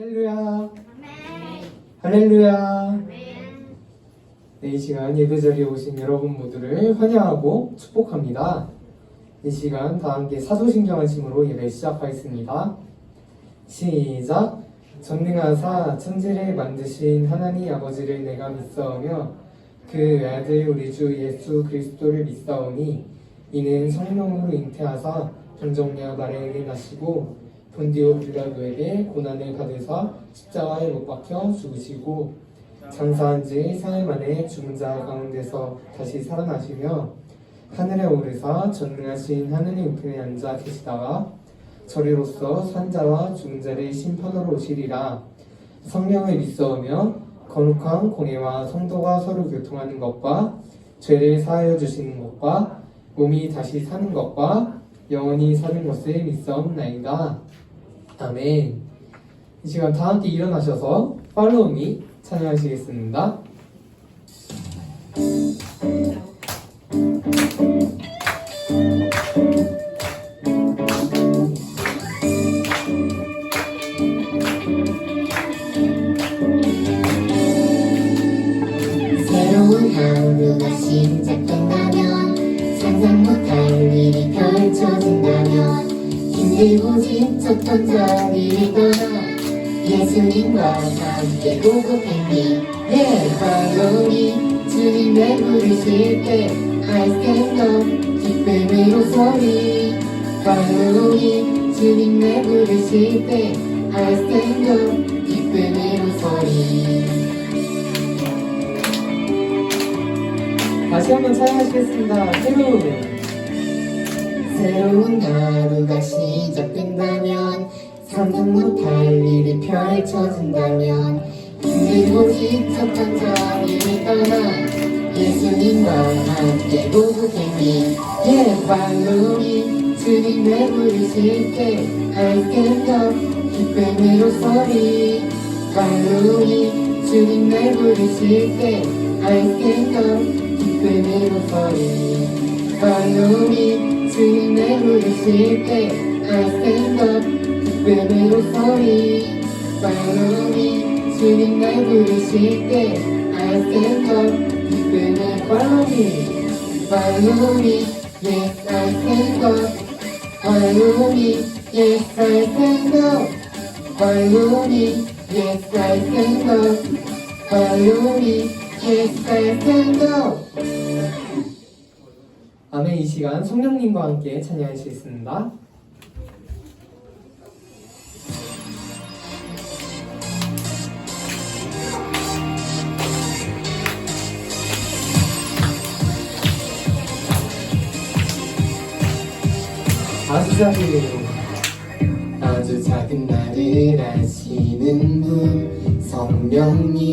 할렐루야. 할렐루야. 네, 이 시간 예배자리에 오신 여러분 모두를 환영하고 축복합니다. 이 시간 다 함께 사도신경 하심으로 예배 시작하겠습니다. 시작. 전능하사 천지를 만드신 하나님 아버지를 내가 믿사오며 그 외아들 우리 주 예수 그리스도를 믿사오니 이는 성령으로 잉태하사 동정녀 마리아에게 나시고 본디오 빌라도에게 고난을 받으사 십자가에 못 박혀 죽으시고 장사한 지 사흘 만에 죽은 자 가운데서 다시 살아나시며 하늘에 오르사 전능하신 하느님 우편에 앉아 계시다가 저리로서 산자와 죽은 자를 심판하러 오시리라. 성령을 믿사오며 거룩한 공예와 성도가 서로 교통하는 것과 죄를 사하여 주시는 것과 몸이 다시 사는 것과 영원히 사는 것을 믿사옵나이다. 아멘. 이 시간 다 함께 일어나셔서 팔로우 미 찬양하시겠습니다. 새로운 하루가 시작된다면 상상 못할 일이 펼쳐진다면 힘들고 지쳤던 자리를 떠나 예수님과 함께 고고행이 팔로우니 주님을 부르실 때 I stand up 기쁨으로 소리 팔로우니 주님을 부르실 때 I stand up 기쁨으로 소리. 다시 한번 찬양하시겠습니다. 새로운 하루가 시작된다면 상상 못할 일이 펼쳐진다면 힘들고 지쳤던 자리를 떠나 예수님과 함께 고고행이 팔로우니 주님을 부르실 때 I stand up 기쁨으로 소리 팔로우니 주님을 부르실 때 I stand up 기쁨으로 소리 팔로우니 주님을 부르실 때 I stand up 기쁨으로 소리 팔로우니 주님을 부르실 때 I stand up 기쁨으로 팔로우니 팔로우니 yes I stand up 팔로우니 yes I stand up 팔로우니 yes I stand up 팔로우니 yes I stand up. 아멘. 이 시간 성령님과 함께 찬양하시겠습니다. 아주 작은 나를 아시는 분 성령님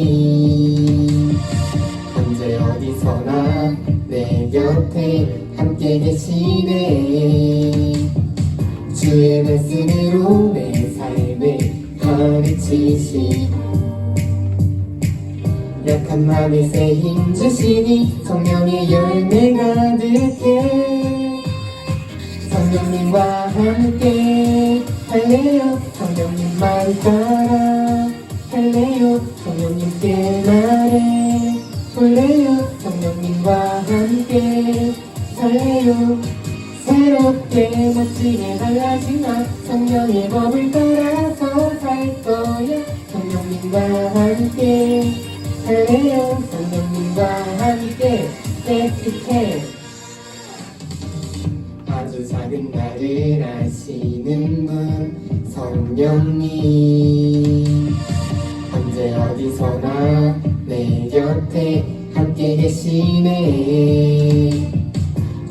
언제 어디서나 내 곁에 함께 계시네. 주의 말씀으로 내 삶을 가르치시고 약한 마음에 새 힘 주시니 성령의 열매 가득해. 성령님과 함께 할래요. 성령님만 따라 할래요. 성령님께 말해 볼래요. 성령님과 함께 살래요. 새롭게 멋지게 달라지나 성령의 법을 따라서 살 거야. 성령님과 함께 할래요. 성령님과 함께 깨끗해. 아주 작은 나를 아시는 분 성령님 언제 어디서나 내 곁에 함께 계시네.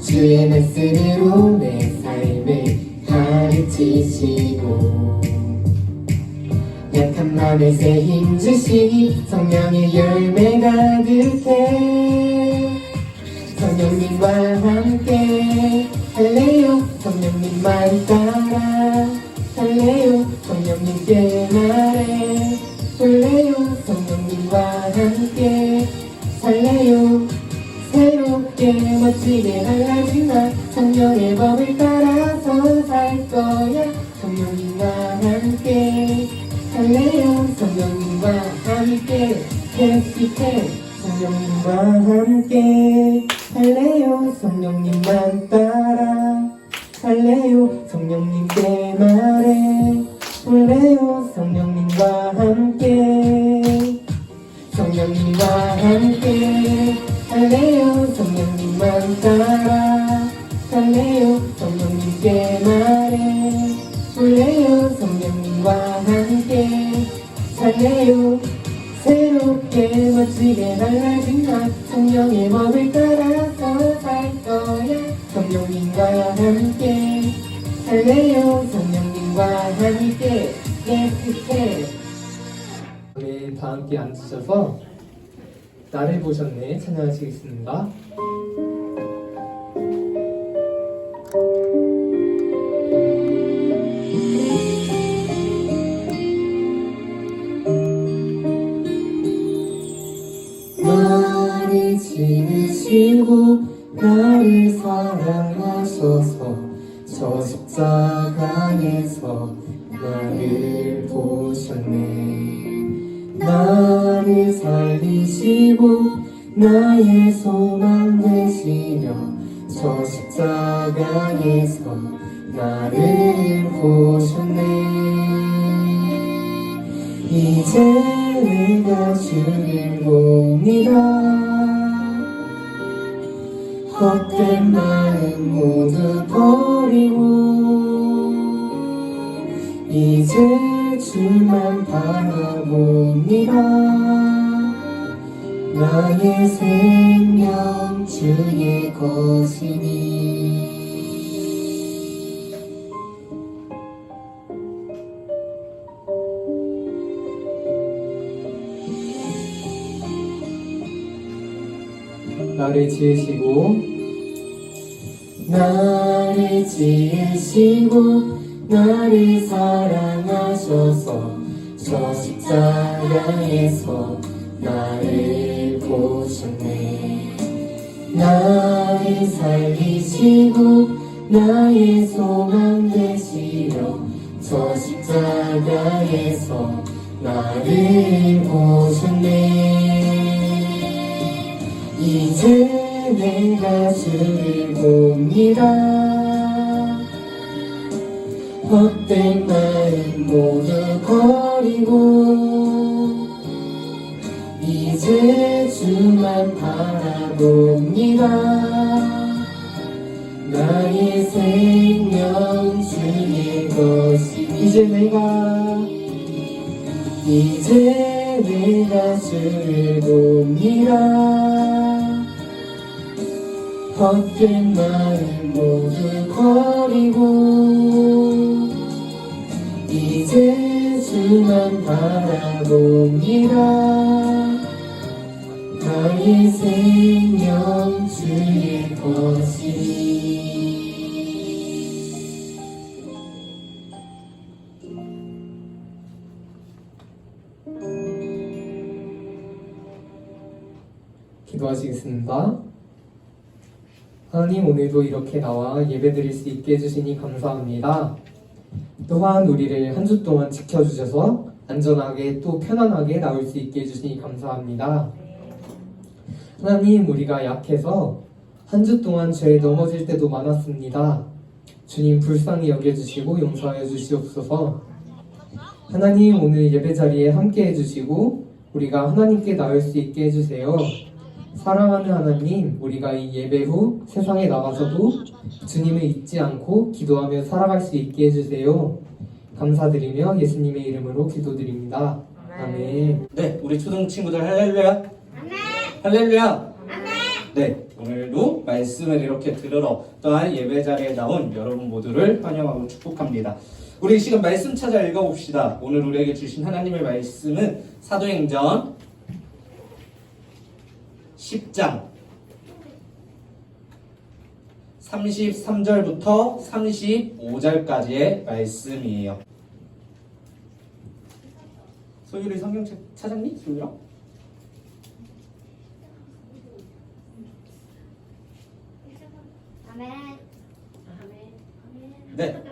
주의 말씀으로 내 삶을 가르치시고 약한 마음에 새 힘 주시니 성령의 열매 가득해. 성령님과 함께 할래요. 성령님만 따라 할래요. 성령님께 말해 볼래요. 성령님과 함께 살래요. 새롭게 멋지게 달라지나 성령의 법을 따라서 살 거야. 성령님과 함께 할래요. 할래요 성령님과 함께 햇빛에 성령님과 함께 할래요 성령님만 따라 할래요 성령님께 말해 볼래요 성령님과 함께 성령님과 함께 할래요 성령님만 따라 할래요 성령님께 말해 볼래요 성령님과 함께 살래요 새롭게 멋지게 달라진 나 성령의 법을 따라서 살 거야 성령님과 함께 살래요 성령님과 함께 예쁘게 네, 다 함께 앉으셔서 나를 보셨네 찬양하시겠습니다. 나를 지으시고 나를 사랑하셔서 저 십자가에서 나를 보셨네. 나를 살리시고 나의 소망 되시며 저 십자가에서 나를 보셨네. 이제 내가 주를 봅니다. 헛된 마음 모두 버리고 이제 주만 바라봅니다. 나의 생명 주의 것이니. 나를 지으시고 나를 사랑하셔서 저 십자가에서 나를 보셨네. 나를 살리시고 나의 소망 되시려 저 십자가에서 나를 보셨네. 이제 내가 주를 봅니다. 헛된 마음 모두 버리고 이제 주만 바라봅니다. 나의 생명 주의 것이 이제 내가 주를 봅니다. 헛된 마음 모두 버리고 이제 주만 바라봅니다. 나의 생명 주의 것이. 기도하시겠습니다. 하나님, 오늘도 이렇게 나와 예배드릴 수 있게 해주시니 감사합니다. 또한 우리를 한 주 동안 지켜주셔서 안전하게 또 편안하게 나올 수 있게 해주시니 감사합니다. 하나님, 우리가 약해서 한 주 동안 죄에 넘어질 때도 많았습니다. 주님 불쌍히 여겨주시고 용서하여 주시옵소서. 하나님, 오늘 예배 자리에 함께 해주시고 우리가 하나님께 나올 수 있게 해주세요. 사랑하는 하나님, 우리가 이 예배 후 세상에 나가서도 주님을 잊지 않고 기도하며 살아갈 수 있게 해주세요. 감사드리며 예수님의 이름으로 기도드립니다. 아멘. 네, 우리 초등 친구들 할렐루야. 할렐루야. 네, 오늘도 말씀을 이렇게 들으러 또한 예배 자리에 나온 여러분 모두를 환영하고 축복합니다. 우리 지금 말씀 찾아 읽어봅시다. 오늘 우리에게 주신 하나님의 말씀은 사도행전 10장 33절부터 35절까지의 말씀이에요. 소율이 성경 찾았니? 소율아? 아멘. 네,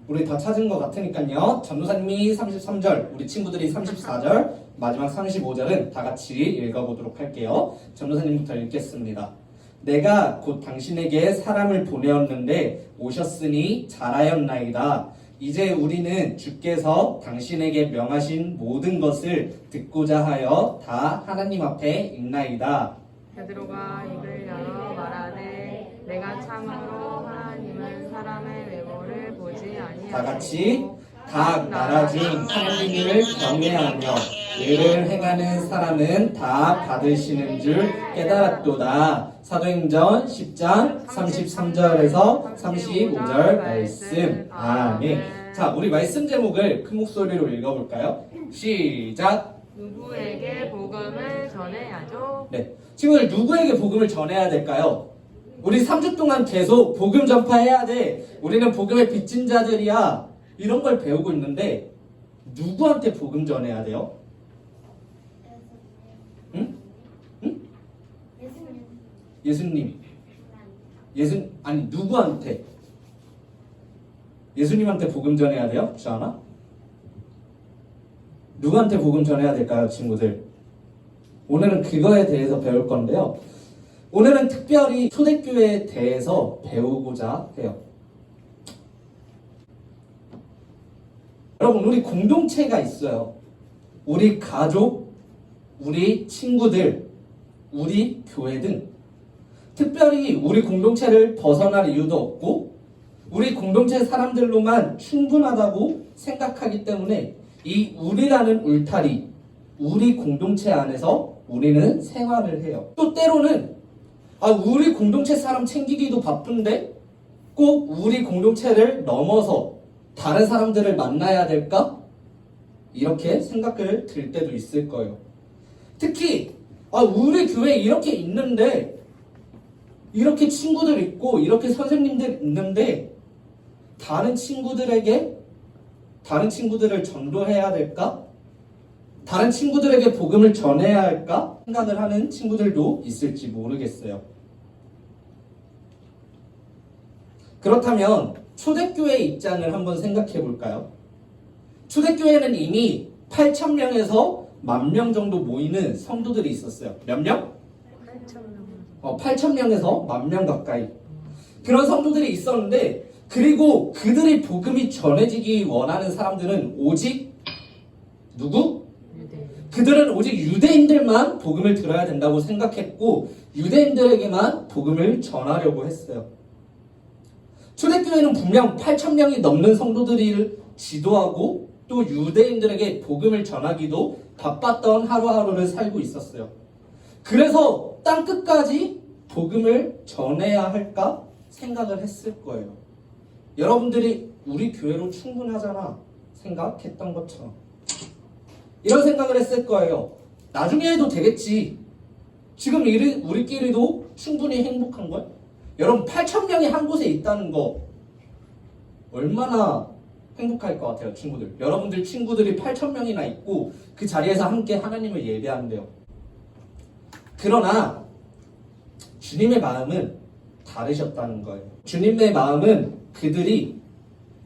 우리 다 다 찾은 것 같으니까요. 전도사님이 33절, 우리 친구들이 34절, 마지막 35절은 다 같이 읽어보도록 할게요. 전도사님부터 읽겠습니다. 내가 곧 당신에게 사람을 보내었는데 오셨으니 잘하였나이다. 이제 우리는 주께서 당신에게 명하신 모든 것을 듣고자 하여 다 하나님 앞에 있나이다. 베드로가 입을 열어 말하되 내가 참으로 하나님은 사람의 외모를 보지 아니하시고 다 같이 각 나라 중 하나님을 경외하며 의를 행하는 사람은 다 받으시는 줄 깨달았도다. 사도행전 10장 33절에서 35절 말씀. 아멘. 자, 우리 말씀 제목을 큰 목소리로 읽어볼까요? 시작. 누구에게 복음을 전해야죠? 네, 친구들 누구에게 복음을 전해야 될까요? 우리 3주 동안 계속 복음 전파해야 돼. 우리는 복음의 빚진 자들이야. 이런 걸 배우고 있는데 누구한테 복음 전해야 돼요? 응? 응? 예수님. 아니 누구한테? 예수님한테 복음 전해야 돼요? 주하나? 누구한테 복음 전해야 될까요, 친구들? 오늘은 그거에 대해서 배울 건데요. 오늘은 특별히 초대교회에 대해서 배우고자 해요. 여러분, 우리 공동체가 있어요. 우리 가족, 우리 친구들, 우리 교회 등 특별히 우리 공동체를 벗어날 이유도 없고 우리 공동체 사람들로만 충분하다고 생각하기 때문에 이 우리라는 울타리, 우리 공동체 안에서 우리는 생활을 해요. 또 때로는 우리 공동체 사람 챙기기도 바쁜데 꼭 우리 공동체를 넘어서 다른 사람들을 만나야 될까? 이렇게 생각을 들 때도 있을 거예요. 특히 우리 교회에 이렇게 있는데 이렇게 친구들 있고 이렇게 선생님들 있는데 다른 친구들을 전도해야 될까? 다른 친구들에게 복음을 전해야 할까? 생각을 하는 친구들도 있을지 모르겠어요. 그렇다면 초대교회의 입장을 한번 생각해 볼까요? 초대교회는 이미 8,000명에서 10,000명 정도 모이는 성도들이 있었어요. 몇 명? 8,000명에서 10,000명 가까이. 그런 성도들이 있었는데 그리고 그들의 복음이 전해지기 원하는 사람들은 오직 누구? 그들은 오직 유대인들만 복음을 들어야 된다고 생각했고 유대인들에게만 복음을 전하려고 했어요. 초대교회는 분명 8,000명이 넘는 성도들을 지도하고 또 유대인들에게 복음을 전하기도 바빴던 하루하루를 살고 있었어요. 그래서 땅끝까지 복음을 전해야 할까 생각을 했을 거예요. 여러분들이 우리 교회로 충분하잖아 생각했던 것처럼 이런 생각을 했을 거예요. 나중에 해도 되겠지. 지금 우리끼리도 충분히 행복한 걸? 여러분 8,000명이 한 곳에 있다는 거 얼마나 행복할 것 같아요, 친구들. 여러분들 친구들이 8,000명이나 있고 그 자리에서 함께 하나님을 예배한대요. 그러나 주님의 마음은 다르셨다는 거예요. 주님의 마음은 그들이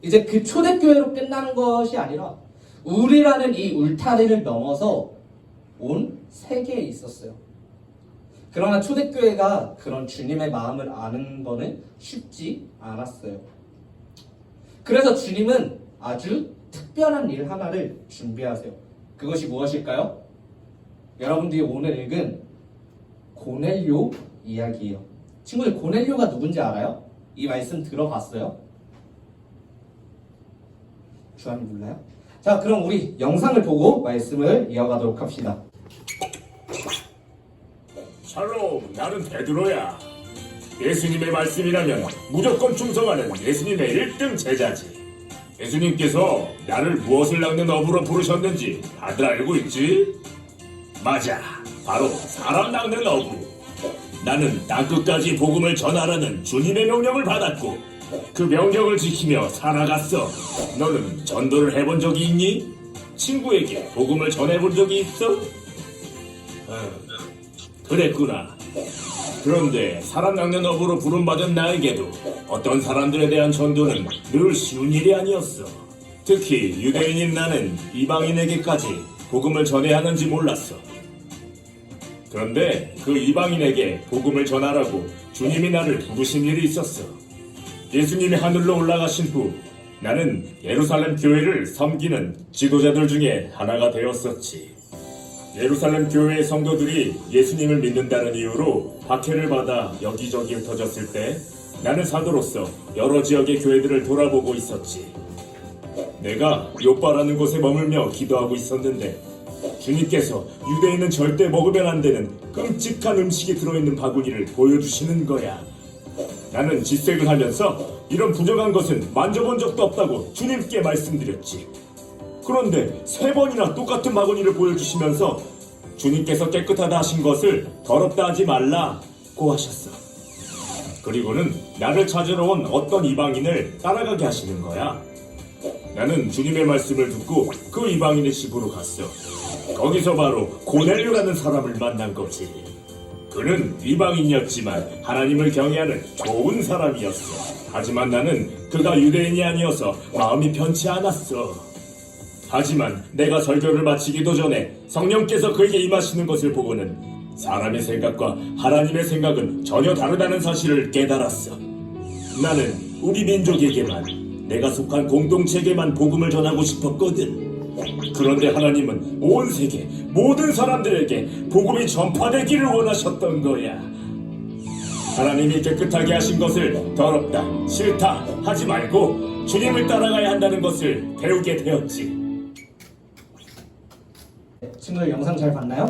이제 그 초대교회로 끝나는 것이 아니라 우리라는 이 울타리를 넘어서 온 세계에 있었어요. 그러나 초대교회가 그런 주님의 마음을 아는 거는 쉽지 않았어요. 그래서 주님은 아주 특별한 일 하나를 준비하세요. 그것이 무엇일까요? 여러분들이 오늘 읽은 고넬료 이야기예요. 친구들, 고넬료가 누군지 알아요? 이 말씀 들어봤어요? 주한이 몰라요? 자, 그럼 우리 영상을 보고 말씀을 이어가도록 합시다. 샬롬, 나는 베드로야. 예수님의 말씀이라면 무조건 충성하는 예수님의 1등 제자지. 예수님께서 나를 무엇을 낚는 어부로 부르셨는지 다들 알고 있지? 맞아, 바로 사람 낚는 어부. 나는 땅끝까지 복음을 전하라는 주님의 명령을 받았고 그 명령을 지키며 살아갔어. 너는 전도를 해본 적이 있니? 친구에게 복음을 전해본 적이 있어? 그랬구나. 그런데 사람 낚는 업으로 부름받은 나에게도 어떤 사람들에 대한 전도는 늘 쉬운 일이 아니었어. 특히 유대인인 나는 이방인에게까지 복음을 전해야 하는지 몰랐어. 그런데 그 이방인에게 복음을 전하라고 주님이 나를 부르신 일이 있었어. 예수님이 하늘로 올라가신 후 나는 예루살렘 교회를 섬기는 지도자들 중에 하나가 되었었지. 예루살렘 교회의 성도들이 예수님을 믿는다는 이유로 박해를 받아 여기저기 흩어졌을 때 나는 사도로서 여러 지역의 교회들을 돌아보고 있었지. 내가 요빠라는 곳에 머물며 기도하고 있었는데 주님께서 유대인은 절대 먹으면 안 되는 끔찍한 음식이 들어있는 바구니를 보여주시는 거야. 나는 질색을 하면서 이런 부정한 것은 만져본 적도 없다고 주님께 말씀드렸지. 그런데 3번이나 똑같은 바구니를 보여주시면서 주님께서 깨끗하다 하신 것을 더럽다 하지 말라고 하셨어. 그리고는 나를 찾으러 온 어떤 이방인을 따라가게 하시는 거야. 나는 주님의 말씀을 듣고 그 이방인의 집으로 갔어. 거기서 바로 고넬료라는 사람을 만난 거지. 그는 이방인이었지만 하나님을 경외하는 좋은 사람이었어. 하지만 나는 그가 유대인이 아니어서 마음이 편치 않았어. 하지만 내가 설교를 마치기도 전에 성령께서 그에게 임하시는 것을 보고는 사람의 생각과 하나님의 생각은 전혀 다르다는 사실을 깨달았어. 나는 우리 민족에게만, 내가 속한 공동체에게만 복음을 전하고 싶었거든. 그런데 하나님은 온 세계 모든 사람들에게 복음이 전파되기를 원하셨던 거야. 하나님이 깨끗하게 하신 것을 더럽다, 싫다 하지 말고 주님을 따라가야 한다는 것을 배우게 되었지. 친구들 영상 잘 봤나요?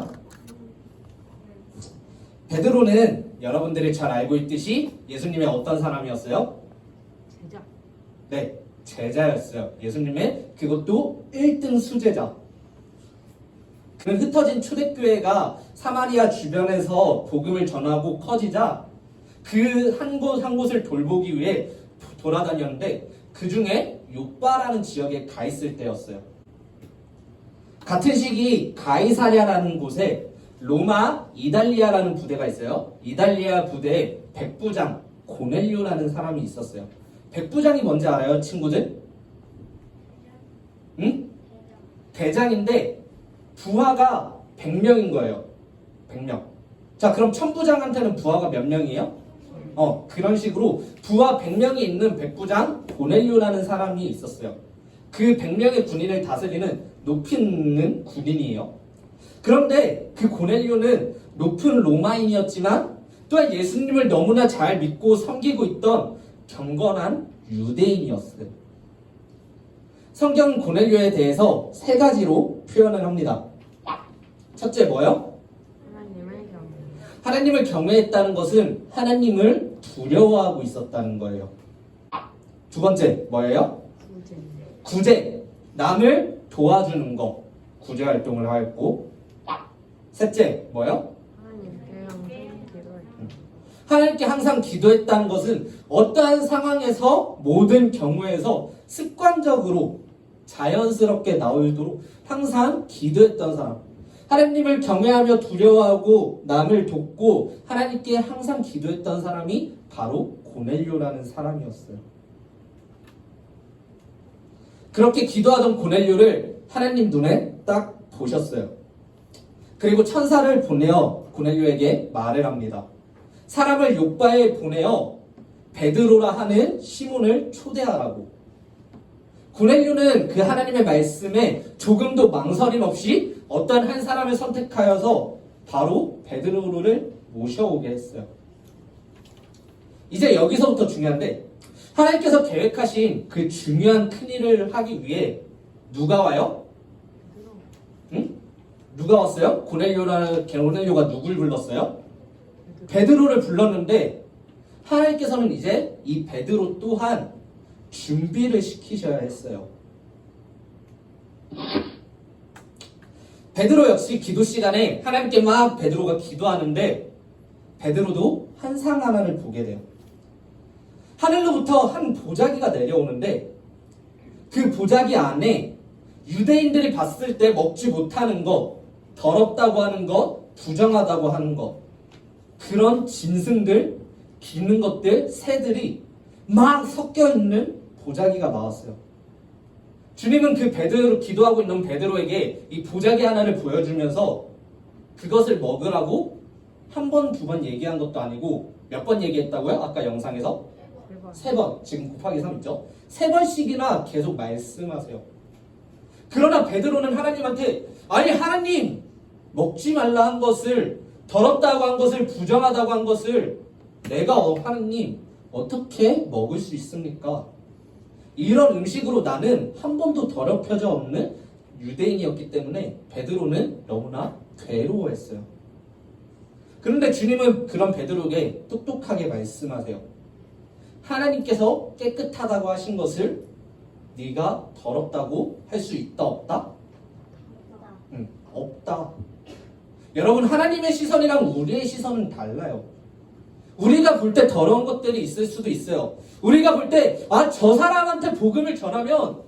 베드로는 여러분들이 잘 알고 있듯이 예수님의 어떤 사람이었어요? 제자. 네, 제자였어요. 예수님의 그것도 1등 수제자. 그는 흩어진 초대교회가 사마리아 주변에서 복음을 전하고 커지자 그 한 곳 한 곳을 돌보기 위해 돌아다녔는데 그 중에 요빠라는 지역에 가 있을 때였어요. 같은 시기 가이사랴라는 곳에 로마 이달리아라는 부대가 있어요. 이달리아 부대에 백부장 고넬료라는 사람이 있었어요. 백부장이 뭔지 알아요, 친구들? 응? 대장인데 부하가 100명인 거예요. 100명. 자, 그럼 천부장한테는 부하가 몇 명이에요? 그런 식으로 부하 100명이 있는 백부장 고넬료라는 사람이 있었어요. 그 100명의 군인을 다스리는 높이 있는 군인이에요. 그런데 그 고넬료는 높은 로마인이었지만 또한 예수님을 너무나 잘 믿고 섬기고 있던 경건한 유대인이었어요. 성경 고넬료에 대해서 3가지로 표현을 합니다. 첫째 뭐요? 하나님을 경외. 하나님을 경외했다는 것은 하나님을 두려워하고 있었다는 거예요. 두 번째 뭐예요? 구제. 구제, 남을 도와주는 거, 구제 활동을 하였고, 셋째 뭐예요? 하나님께 항상 기도해. 하나님께 항상 기도했다는 것은 어떠한 상황에서 모든 경우에서 습관적으로 자연스럽게 나오도록 항상 기도했던 사람, 하나님을 경외하며 두려워하고 남을 돕고 하나님께 항상 기도했던 사람이 바로 고넬료라는 사람이었어요. 그렇게 기도하던 고넬료를 하나님 눈에 딱 보셨어요. 그리고 천사를 보내어 고넬료에게 말을 합니다. 사람을 요빠에 보내어 베드로라 하는 시몬을 초대하라고. 고넬료는 그 하나님의 말씀에 조금도 망설임 없이 어떤 한 사람을 선택하여서 바로 베드로를 모셔오게 했어요. 이제 여기서부터 중요한데, 하나님께서 계획하신 그 중요한 큰일을 하기 위해 누가 와요? 응? 누가 왔어요? 고넬료가 누굴 불렀어요? 베드로를 불렀는데 하나님께서는 이제 이 베드로 또한 준비를 시키셔야 했어요. 베드로 역시 기도 시간에 하나님께 막 베드로가 기도하는데 베드로도 환상 하나를 보게 돼요. 하늘로부터 한 보자기가 내려오는데 그 보자기 안에 유대인들이 봤을 때 먹지 못하는 것, 더럽다고 하는 것, 부정하다고 하는 것, 그런 짐승들, 기는 것들, 새들이 막 섞여 있는 보자기가 나왔어요. 주님은 그 베드로, 기도하고 있는 베드로에게 이 보자기 하나를 보여주면서 그것을 먹으라고 한 번, 두 번 얘기한 것도 아니고 몇 번 얘기했다고요? 아까 영상에서? 3번. 지금 곱하기 3 있죠? 3번씩이나 계속 말씀하세요. 그러나 베드로는 하나님한테 아니 하나님 먹지 말라 한 것을, 더럽다고 한 것을, 부정하다고 한 것을 내가 하나님 어떻게 먹을 수 있습니까? 이런 음식으로 나는 한 번도 더럽혀져 없는 유대인이었기 때문에 베드로는 너무나 괴로워했어요. 그런데 주님은 그런 베드로에게 똑똑하게 말씀하세요. 하나님께서 깨끗하다고 하신 것을 네가 더럽다고 할 수 있다 없다? 없다. 여러분, 하나님의 시선이랑 우리의 시선은 달라요. 우리가 볼 때 더러운 것들이 있을 수도 있어요. 우리가 볼 때 저 사람한테 복음을 전하면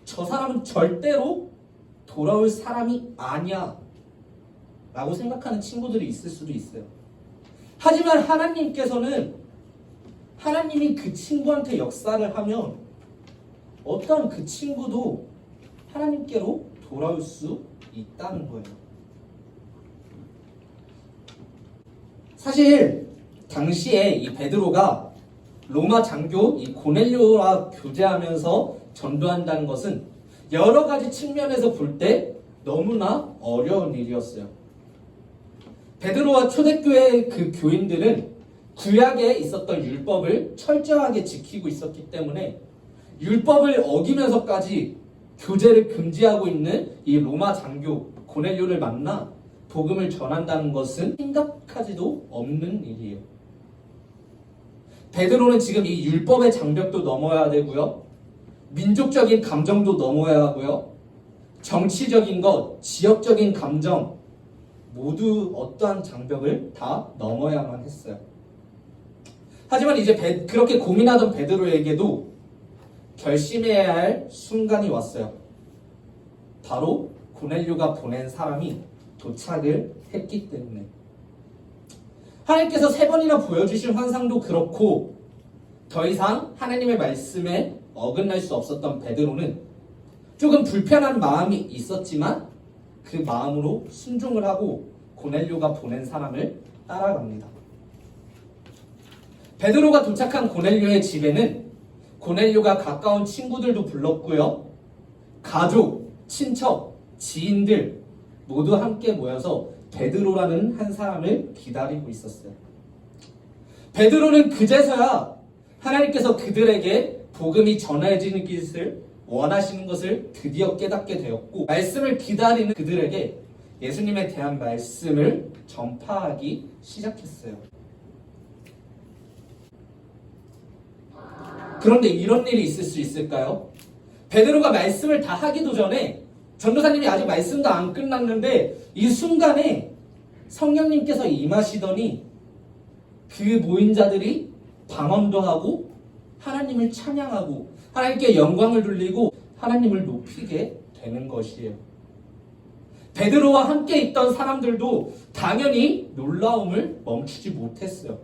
저 사람은 절대로 돌아올 사람이 아니야 라고 생각하는 친구들이 있을 수도 있어요. 하지만 하나님께서는 하나님이 그 친구한테 역사를 하면 어떠한 그 친구도 하나님께로 돌아올 수 있다는 거예요. 사실 당시에 이 베드로가 로마 장교 이 고넬료와 교제하면서 전도한다는 것은 여러 가지 측면에서 볼 때 너무나 어려운 일이었어요. 베드로와 초대교회 그 교인들은 구약에 있었던 율법을 철저하게 지키고 있었기 때문에 율법을 어기면서까지 교제를 금지하고 있는 이 로마 장교 고넬료를 만나 복음을 전한다는 것은 생각하지도 없는 일이에요. 베드로는 지금 이 율법의 장벽도 넘어야 되고요. 민족적인 감정도 넘어야 하고요. 정치적인 것, 지역적인 감정 모두 어떠한 장벽을 다 넘어야만 했어요. 하지만 이제 그렇게 고민하던 베드로에게도 결심해야 할 순간이 왔어요. 바로 고넬료가 보낸 사람이 도착을 했기 때문에. 하나님께서 3번이나 보여주신 환상도 그렇고 더 이상 하나님의 말씀에 어긋날 수 없었던 베드로는 조금 불편한 마음이 있었지만 그 마음으로 순종을 하고 고넬료가 보낸 사람을 따라갑니다. 베드로가 도착한 고넬료의 집에는 고넬료가 가까운 친구들도 불렀고요. 가족, 친척, 지인들 모두 함께 모여서 베드로라는 한 사람을 기다리고 있었어요. 베드로는 그제서야 하나님께서 그들에게 복음이 전해지는 것을 원하시는 것을 드디어 깨닫게 되었고 말씀을 기다리는 그들에게 예수님에 대한 말씀을 전파하기 시작했어요. 그런데 이런 일이 있을 수 있을까요? 베드로가 말씀을 다 하기도 전에 전도사님이 아직 말씀도 안 끝났는데 이 순간에 성령님께서 임하시더니 그 모인 자들이 방언도 하고 하나님을 찬양하고 하나님께 영광을 돌리고 하나님을 높이게 되는 것이에요. 베드로와 함께 있던 사람들도 당연히 놀라움을 멈추지 못했어요.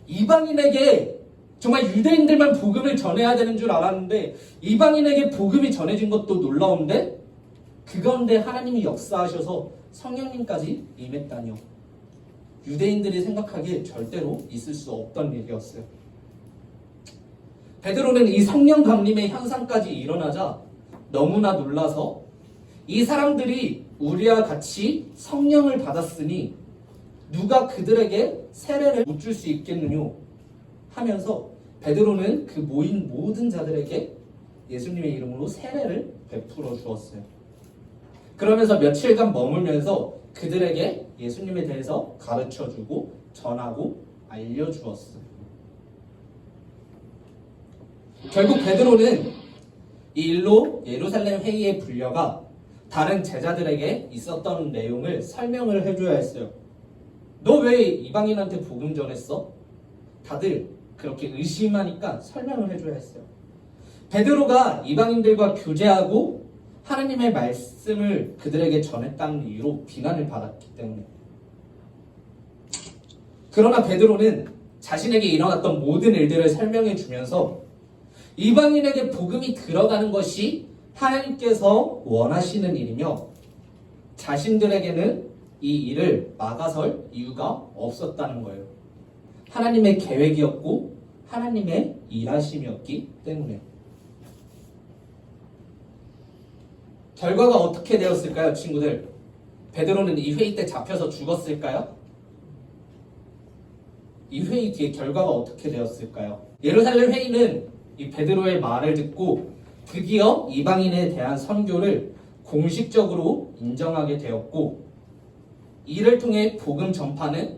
이방인에게 정말 유대인들만 복음을 전해야 되는 줄 알았는데 이방인에게 복음이 전해진 것도 놀라운데 그 가운데 하나님이 역사하셔서 성령님까지 임했다니요. 유대인들이 생각하기에 절대로 있을 수 없던 일이었어요. 베드로는 이 성령 강림의 현상까지 일어나자 너무나 놀라서 이 사람들이 우리와 같이 성령을 받았으니 누가 그들에게 세례를 못 줄 수 있겠느냐 하면서 베드로는 그 모인 모든 자들에게 예수님의 이름으로 세례를 베풀어 주었어요. 그러면서 며칠간 머물면서 그들에게 예수님에 대해서 가르쳐주고 전하고 알려주었어요. 결국 베드로는 이 일로 예루살렘 회의에 불려가 다른 제자들에게 있었던 내용을 설명을 해줘야 했어요. 너 왜 이방인한테 복음 전했어? 다들 그렇게 의심하니까 설명을 해줘야 했어요. 베드로가 이방인들과 교제하고 하나님의 말씀을 그들에게 전했다는 이유로 비난을 받았기 때문에. 그러나 베드로는 자신에게 일어났던 모든 일들을 설명해 주면서 이방인에게 복음이 들어가는 것이 하나님께서 원하시는 일이며 자신들에게는 이 일을 막아설 이유가 없었다는 거예요. 하나님의 계획이었고 하나님의 일하심이었기 때문에. 결과가 어떻게 되었을까요, 친구들? 베드로는 이 회의 때 잡혀서 죽었을까요? 이 회의 뒤에 결과가 어떻게 되었을까요? 예루살렘 회의는 이 베드로의 말을 듣고 드디어 이방인에 대한 선교를 공식적으로 인정하게 되었고, 이를 통해 복음 전파는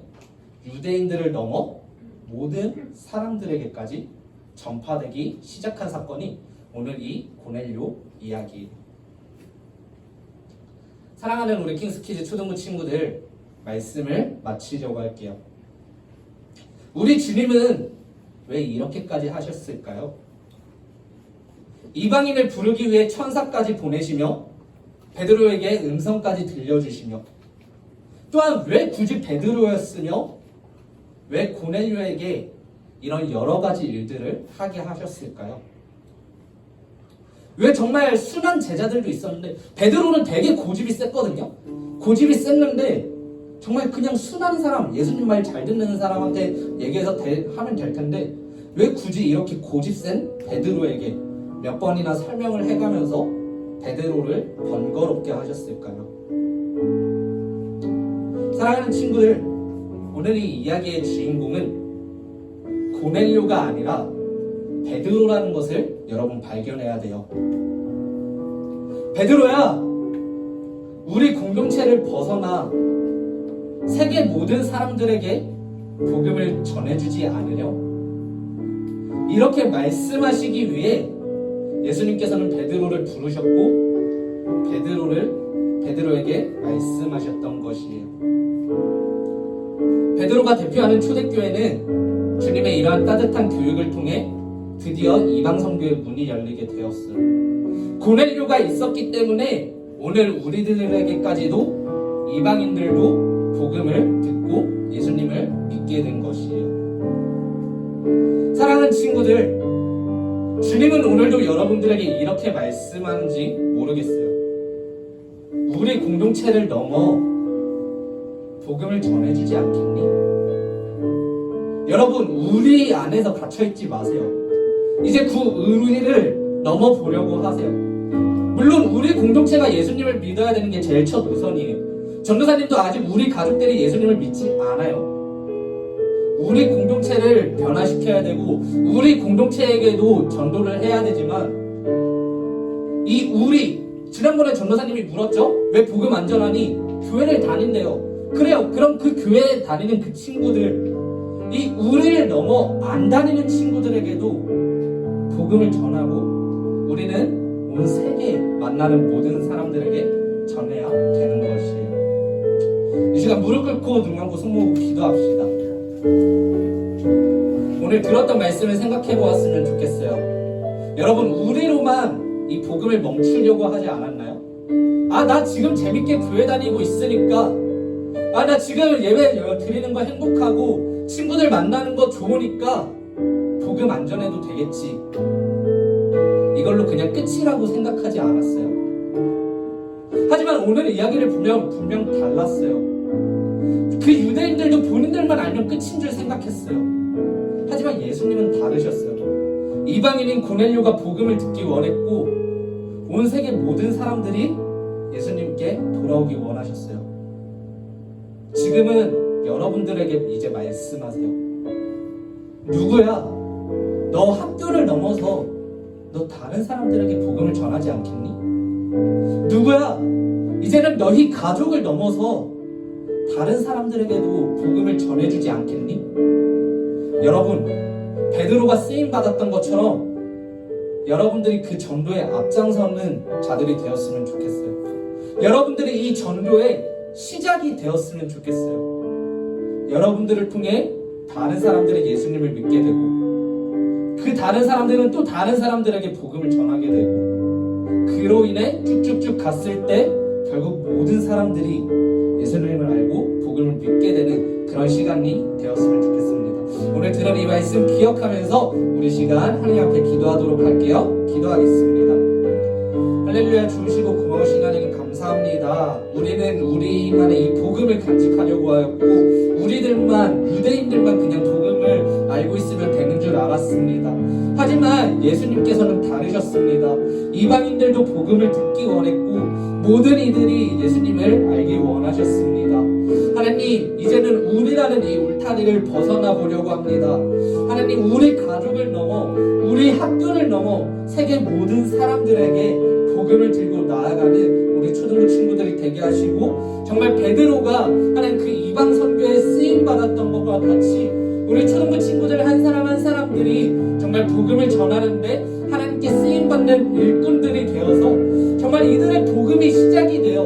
유대인들을 넘어 모든 사람들에게까지 전파되기 시작한 사건이 오늘 이 고넬료 이야기예요. 사랑하는 우리 킹스키즈 초등부 친구들, 말씀을 마치려고 할게요. 우리 주님은 왜 이렇게까지 하셨을까요? 이방인을 부르기 위해 천사까지 보내시며 베드로에게 음성까지 들려주시며, 또한 왜 굳이 베드로였으며 왜 고넬료에게 이런 여러 가지 일들을 하게 하셨을까요? 왜 정말 순한 제자들도 있었는데, 베드로는 되게 고집이 셌거든요. 고집이 셌는데 정말 그냥 순한 사람, 예수님 말 잘 듣는 사람한테 얘기해서 하면 될 텐데 왜 굳이 이렇게 고집 센 베드로에게 몇 번이나 설명을 해가면서 베드로를 번거롭게 하셨을까요? 사랑하는 친구들, 오늘 이 이야기의 주인공은 고넬료가 아니라 베드로라는 것을 여러분 발견해야 돼요. 베드로야, 우리 공동체를 벗어나 세계 모든 사람들에게 복음을 전해주지 않으려? 이렇게 말씀하시기 위해 예수님께서는 베드로를 부르셨고 베드로에게 말씀하셨던 것이에요. 베드로가 대표하는 초대교회는 주님의 이러한 따뜻한 교육을 통해 드디어 이방 선교의 문이 열리게 되었어요. 고넬료가 있었기 때문에 오늘 우리들에게까지도 이방인들도 복음을 듣고 예수님을 믿게 된 것이에요. 사랑하는 친구들, 주님은 오늘도 여러분들에게 이렇게 말씀하는지 모르겠어요. 우리 공동체를 넘어 복음을 전해주지 않겠니? 여러분, 우리 안에서 갇혀있지 마세요. 이제 그 의리를 넘어보려고 하세요. 물론 우리 공동체가 예수님을 믿어야 되는 게 제일 첫 우선이에요. 전도사님도 아직 우리 가족들이 예수님을 믿지 않아요. 우리 공동체를 변화시켜야 되고 우리 공동체에게도 전도를 해야 되지만, 지난번에 전도사님이 물었죠? 왜 복음 안 전하니? 교회를 다닌대요. 그래요. 그럼 그 교회에 다니는 그 친구들, 이 우리를 넘어 안 다니는 친구들에게도 복음을 전하고 우리는 온 세계에 만나는 모든 사람들에게 전해야 되는 것이에요. 이 시간 무릎 꿇고 눈 감고 손 모으고 기도합시다. 오늘 들었던 말씀을 생각해 보았으면 좋겠어요. 여러분, 우리로만 이 복음을 멈추려고 하지 않았나요? 나 지금 재밌게 교회 다니고 있으니까, 나 지금 예배 드리는 거 행복하고 친구들 만나는 거 좋으니까 복음 안 전해도 되겠지, 이걸로 그냥 끝이라고 생각하지 않았어요. 하지만 오늘 이야기를 보면 분명 달랐어요. 그 유대인들도 본인들만 알면 끝인 줄 생각했어요. 하지만 예수님은 다르셨어요. 이방인인 고넬료가 복음을 듣기 원했고 온 세계 모든 사람들이 예수님께 돌아오기 원하셨어요. 지금은 여러분들에게 이제 말씀하세요. 누구야? 너 학교를 넘어서 너 다른 사람들에게 복음을 전하지 않겠니? 누구야? 이제는 너희 가족을 넘어서 다른 사람들에게도 복음을 전해주지 않겠니? 여러분, 베드로가 쓰임받았던 것처럼 여러분들이 그 전도에 앞장서는 자들이 되었으면 좋겠어요. 여러분들이 이 전도의 시작이 되었으면 좋겠어요. 여러분들을 통해 다른 사람들이 예수님을 믿게 되고 그 다른 사람들은 또 다른 사람들에게 복음을 전하게 되고, 그로 인해 쭉쭉쭉 갔을 때 결국 모든 사람들이 예수님을 알고 복음을 복음을 믿게 되는 그런 시간이 되었으면 좋겠습니다. 오늘 들은 이 말씀 기억하면서 우리 시간 하나님 앞에 기도하도록 할게요. 기도하겠습니다. 할렐루야, 주시고 고마우신 하나님 감사합니다. 우리는 우리만의 이 복음을 간직하려고 하였고 우리들만, 유대인들만 그냥 복음을 알고 있으면 되는 줄 알았습니다. 하지만 예수님께서는 다르셨습니다. 이방인들도 복음을 듣기 원했고 모든 이들이 예수님을 알기 원하셨습니다. 하나님, 이제는 우리라는 이 울타리를 벗어나 보려고 합니다. 하나님, 우리 가족을 넘어 우리 학교를 넘어 세계 모든 사람들에게 복음을 들고 나아가는 우리 초등부 친구들이 되게 하시고 정말 베드로가 하나님 그 이방 선교에 쓰임 받았던 것과 같이 우리 초등부 친구들 한 사람 한 사람들이 정말 복음을 전하는데 하나님께 쓰임 받는 일꾼들이 되어서 정말 이들의 복음이 시작이 되어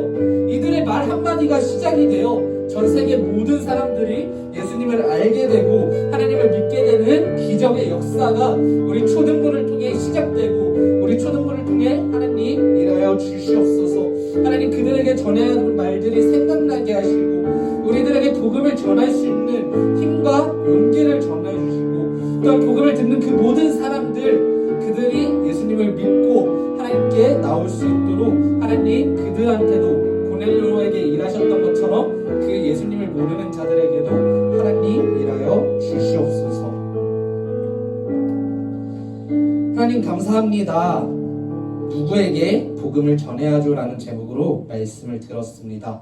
이들의 말 한마디가 시작이 되어 전 세계 모든 사람들이 예수님을 알게 되고 하나님을 믿게 되는 기적의 역사가 우리 초등부를 통해 시작되고 우리 초등부를 통해 하나님 일하여 주시옵소서. 하나님, 그들에게 전해야 할 말들이 생각나게 하시고 우리들에게 복음을 전할 수 있는 힘과 용기를 전해 주시고 또한 복음을 듣는 그 모든 사람들 그들이 예수님을 믿고 하나님께 나올 수 있도록 하나님 그들한테도 고넬료에게 일하셨던 것처럼 그 예수님을 모르는 자들에게도 하나님 일하여 주시옵소서. 하나님 감사합니다. 누구에게 복음을 전해야죠라는 제목으로 말씀을 들었습니다.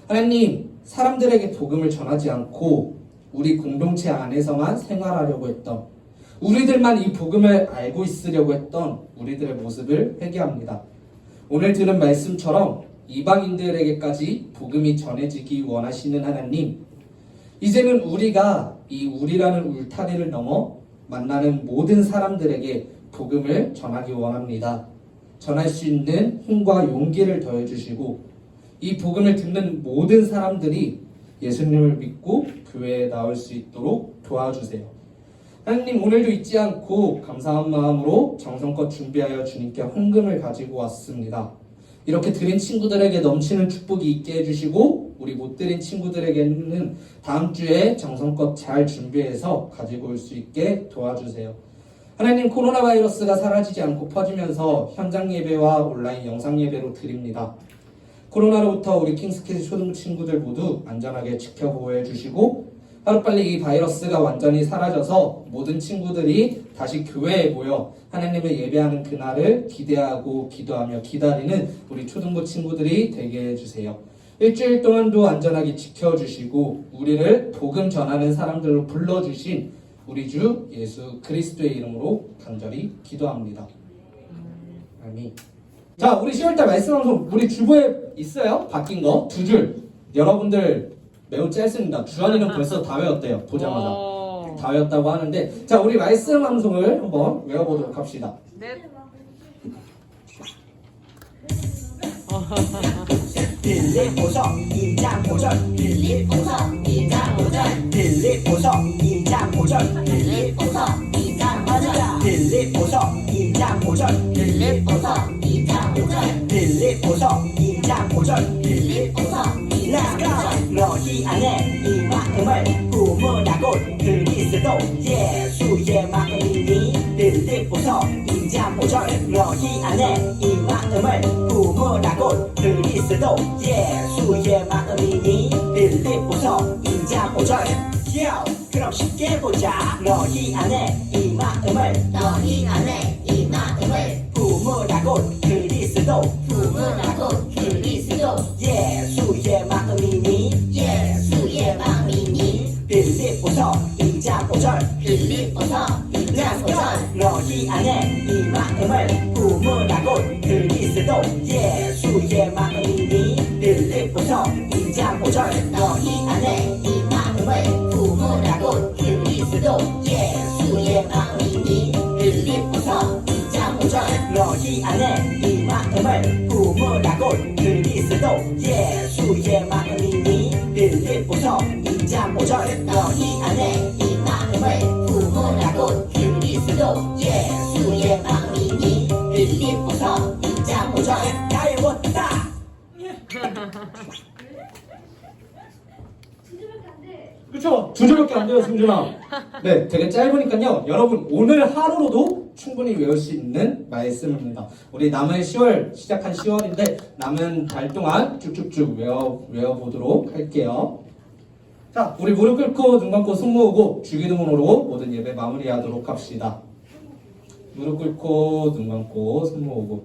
하나님, 사람들에게 복음을 전하지 않고 우리 공동체 안에서만 생활하려고 했던 우리들만 이 복음을 알고 있으려고 했던 우리들의 모습을 회개합니다. 오늘 들은 말씀처럼 이방인들에게까지 복음이 전해지기 원하시는 하나님, 이제는 우리가 이 우리라는 울타리를 넘어 만나는 모든 사람들에게 복음을 전하기 원합니다. 전할 수 있는 힘과 용기를 더해주시고 이 복음을 듣는 모든 사람들이 예수님을 믿고 교회에 나올 수 있도록 도와주세요. 하나님, 오늘도 잊지 않고 감사한 마음으로 정성껏 준비하여 주님께 헌금을 가지고 왔습니다. 이렇게 드린 친구들에게 넘치는 축복이 있게 해주시고 우리 못 드린 친구들에게는 다음 주에 정성껏 잘 준비해서 가지고 올 수 있게 도와주세요. 하나님, 코로나 바이러스가 사라지지 않고 퍼지면서 현장 예배와 온라인 영상 예배로 드립니다. 코로나로부터 우리 킹스키즈 초등부 친구들 모두 안전하게 지켜보호해 주시고 하루빨리 이 바이러스가 완전히 사라져서 모든 친구들이 다시 교회에 모여 하나님을 예배하는 그날을 기대하고 기도하며 기다리는 우리 초등부 친구들이 되게 해주세요. 일주일 동안도 안전하게 지켜주시고 우리를 복음 전하는 사람들로 불러주신 우리 주 예수 그리스도의 이름으로 간절히 기도합니다. 아멘. 자, 우리 10월달 말씀 방송 우리 주보에 있어요? 바뀐 거 2줄. 여러분들 매우 짧습니다. 주한이는 벌써 다 외웠대요. 보자마자 다 외웠다고 하는데, 자, 우리 말씀 방송을 한번 외워보도록 합시다. 네. 빌립보서 2장 5절 빌립보서 2장 5절 빌립보서 2장 5절 빌립보서 2장 5절 빌립보서 2장 5절 빌립보서 2장 5절 빌립보서 2장 5절 빌립보서 2장 5절 너희 안에 이 마음을 품으라고 그리스도 예수의 마음이니 빌립보서 2장 5절 너희 안에 이 마음을 품으라고 그리스도 예수의 마음이니 빌립보서 2장 5절 그럼 쉽게 보자 너희 안에 이 마음을 품으라고 그리스도 예수의 마음이니 빌립보서 2장 5절 너희 안에 이 마음을 품으라고 그리스도 예수의 마음이니 빌립보서 2장 5절 너희 안에 이 마음을 품으라고 그리스도 예수의 마음이니 빌립보서 2장 5절 너희 안에 이 마음을 품으라고 그리스도 예수의 마음이니 빌립보서 2장 5절 너희 안에 이 마음을 품으라고 그리스도 예수의 마음이니 빌립보서 2장 5절 다 외웠다. 그쵸? 2절밖에 안 돼요, 승준아. 네, 되게 짧으니까요. 여러분, 오늘 하루로도 충분히 외울 수 있는 말씀입니다. 우리 남은 10월, 시작한 10월인데, 남은 달 동안 쭉쭉쭉 외워보도록 할게요. 자, 우리 무릎 꿇고, 눈 감고, 숨 모으고, 주기도문으로 모든 예배 마무리하도록 합시다. 무릎 꿇고, 눈 감고, 숨 모으고.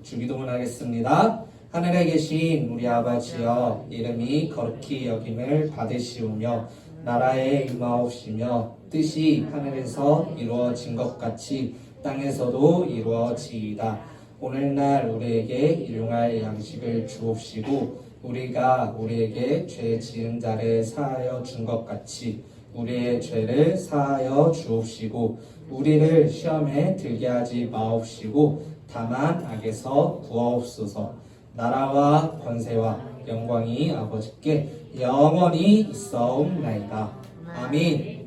주기도문 하겠습니다. 하늘에 계신 우리 아버지여, 이름이 거룩히 여김을 받으시오며 나라에 임하옵시며 뜻이 하늘에서 이루어진 것 같이 땅에서도 이루어지이다. 오늘날 우리에게 일용할 양식을 주옵시고 우리가 우리에게 죄 지은 자를 사하여 준 것 같이 우리의 죄를 사하여 주옵시고 우리를 시험에 들게 하지 마옵시고 다만 악에서 구하옵소서. 나라와 권세와 영광이 아버지께 영원히 있사옵나이다. 아멘.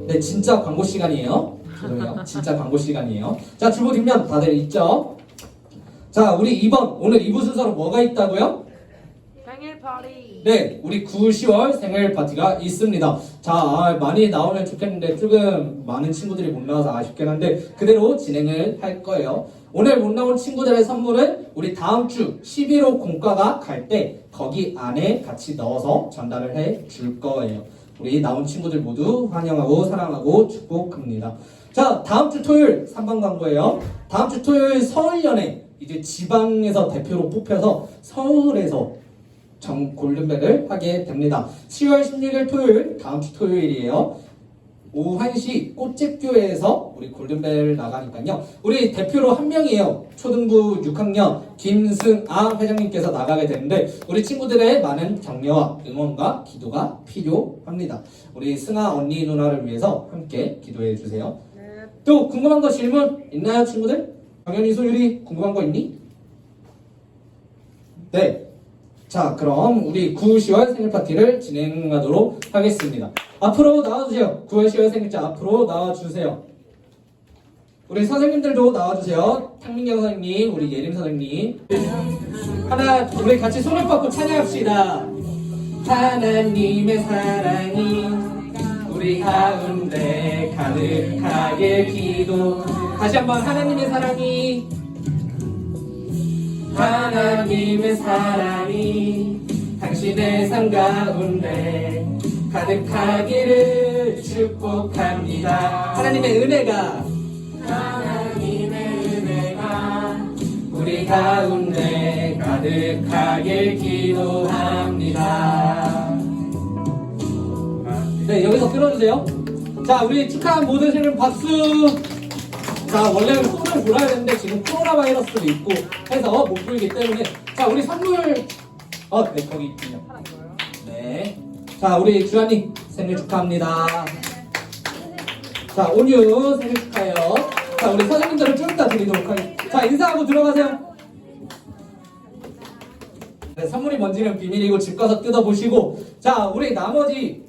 네, 진짜 광고 시간이에요. 죄송해요. 진짜 광고 시간이에요. 자, 주보 뒷면 다들 있죠? 자, 우리 2번, 오늘 2부 순서로 뭐가 있다고요? 생일 파티. 네, 우리 9, 10월 생일 파티가 있습니다. 자, 많이 나오면 좋겠는데 조금 많은 친구들이 못 나와서 아쉽긴 한데 그대로 진행을 할 거예요. 오늘 못 나온 친구들의 선물은 우리 다음 주 11호 공과가 갈 때 거기 안에 같이 넣어서 전달을 해 줄 거예요. 우리 나온 친구들 모두 환영하고 사랑하고 축복합니다. 자, 다음 주 토요일 3번 광고예요. 다음 주 토요일 서울연에 이제 지방에서 대표로 뽑혀서 서울에서 골든벨을 하게 됩니다. 10월 16일 토요일, 다음 주 토요일이에요. 오후 1시 꽃집교회에서 우리 골든벨 나가니까요. 우리 대표로 한 명이에요. 초등부 6학년 김승아 회장님께서 나가게 되는데 우리 친구들의 많은 격려와 응원과 기도가 필요합니다. 우리 승아 언니 누나를 위해서 함께 기도해 주세요. 또 궁금한 거 질문 있나요, 친구들? 당연히 소율이 궁금한 거 있니? 네. 자, 그럼 우리 9, 10월 생일 파티를 진행하도록 하겠습니다. 앞으로 나와주세요. 9월 10월 생일자 앞으로 나와주세요. 우리 선생님들도 나와주세요. 탕민경 선생님, 우리 예림 선생님. 하나, 우리 같이 손을 뻗고 찬양합시다. 하나님의 사랑이 우리 가운데 가득하게 기도. 다시 한번 하나님의 사랑이 당신의 삶 가운데 가득하기를 축복합니다. 하나님의 은혜가 우리 가운데 가득하길 기도합니다. 네, 여기서 끊어주세요. 자, 우리 축하한 모든 생일 박수. 자, 원래는 손을 불어야 되는데 지금 코로나 바이러스도 있고 해서 못 불기 때문에 자, 우리 선물 네, 거기 있군요. 네. 자, 우리 주한님 생일 축하합니다. 자, 온유 생일 축하해요. 자, 우리 선생님들은 좀 이따 드리도록 하겠습니다. 자, 인사하고 들어가세요. 네, 선물이 뭔지는 비밀이고 집 가서 뜯어보시고 자, 우리 나머지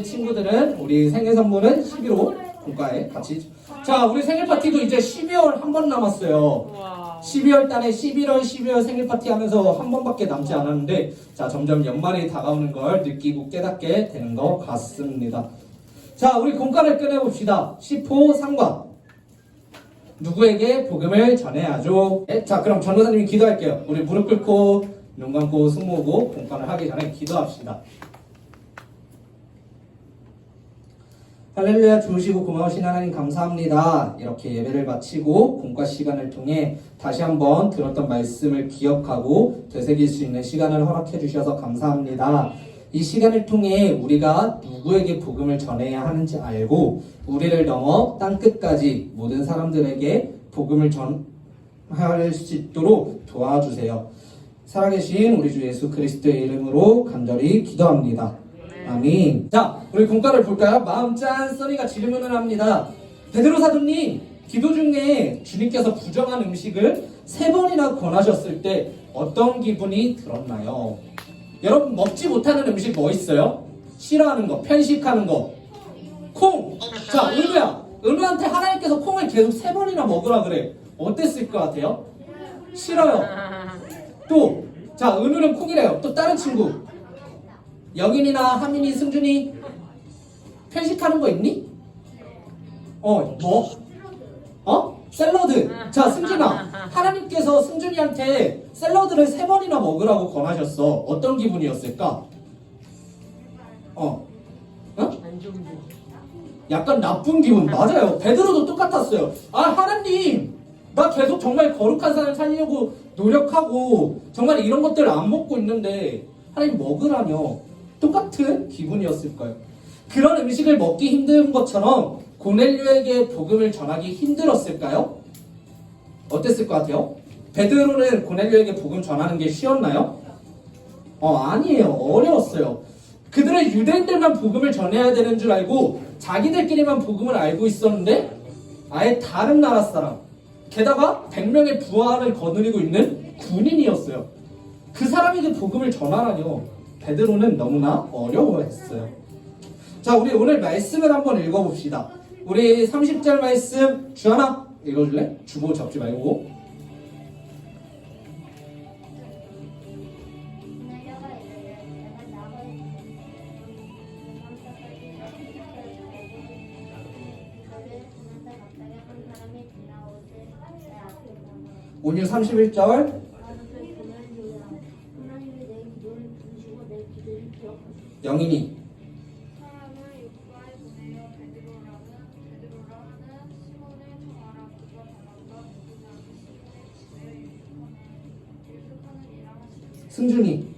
친구들은 우리 생일 선물은 11호 공과에 같이. 자, 우리 생일 파티도 이제 12월 한 번 남았어요. 와. 12월 달에 12월 생일 파티 하면서 한 번밖에 남지 않았는데 자, 점점 연말이 다가오는 걸 느끼고 깨닫게 되는 것 같습니다. 자, 우리 공과를 꺼내봅시다. 10호 상과 누구에게 복음을 전해야죠? 네, 자, 그럼 전도사님이 기도할게요. 우리 무릎 꿇고 눈 감고 숨 모으고 공과를 하기 전에 기도합시다. 할렐루야. 좋으시고 고마우신 하나님 감사합니다. 이렇게 예배를 마치고 공과 시간을 통해 다시 한번 들었던 말씀을 기억하고 되새길 수 있는 시간을 허락해 주셔서 감사합니다. 이 시간을 통해 우리가 누구에게 복음을 전해야 하는지 알고 우리를 넘어 땅끝까지 모든 사람들에게 복음을 전할 수 있도록 도와주세요. 살아계신 우리 주 예수 그리스도의 이름으로 간절히 기도합니다. 아멘. 자, 우리 공과를 볼까요? 마음 짠 써니가 질문을 합니다. 베드로 사도님, 기도 중에 주님께서 부정한 음식을 3번이나 권하셨을 때 어떤 기분이 들었나요? 여러분 먹지 못하는 음식 뭐 있어요? 싫어하는 거, 편식하는 거. 콩! 자, 은우야. 은우한테 하나님께서 콩을 계속 3번이나 먹으라 그래. 어땠을 것 같아요? 싫어요. 또, 자, 은우는 콩이래요. 또 다른 친구. 영인이나 하민이, 승준이 편식하는 거 있니? 뭐? 샐러드. 자, 승준아. 하나님께서 승준이한테 샐러드를 3번이나 먹으라고 권하셨어. 어떤 기분이었을까? 약간 나쁜 기분. 맞아요. 베드로도 똑같았어요. 하나님, 나 계속 정말 거룩한 삶을 살려고 노력하고 정말 이런 것들을 안 먹고 있는데 하나님 먹으라며. 똑같은 기분이었을까요? 그런 음식을 먹기 힘든 것처럼 고넬료에게 복음을 전하기 힘들었을까요? 어땠을 것 같아요? 베드로는 고넬료에게 복음 전하는 게 쉬웠나요? 아니에요. 어려웠어요. 그들은 유대인들만 복음을 전해야 되는 줄 알고 자기들끼리만 복음을 알고 있었는데 아예 다른 나라 사람, 게다가 100명의 부하를 거느리고 있는 군인이었어요. 그 사람에게 복음을 전하라뇨. 베드로는 너무나 어려워했어요. 자, 우리 오늘 말씀을 한번 읽어봅시다. 우리 30절 말씀 주하나 읽어줄래? 주보 잡지 말고. 오늘 31절. 영인이. 승준이.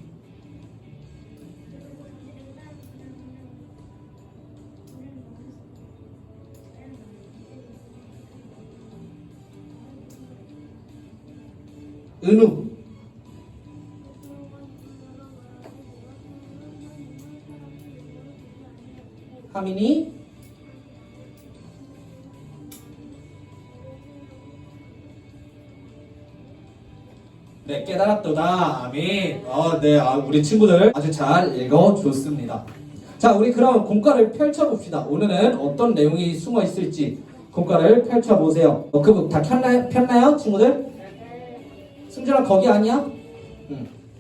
은우. 하민이. 네, 깨달았도다. 아멘. 네, 우리 친구들 아주 잘 읽어줬습니다. 자, 우리 그럼 공과를 펼쳐봅시다. 오늘은 어떤 내용이 숨어 있을지 공과를 펼쳐보세요. 워크북 다 폈나요, 친구들? 승준아, 거기 아니야?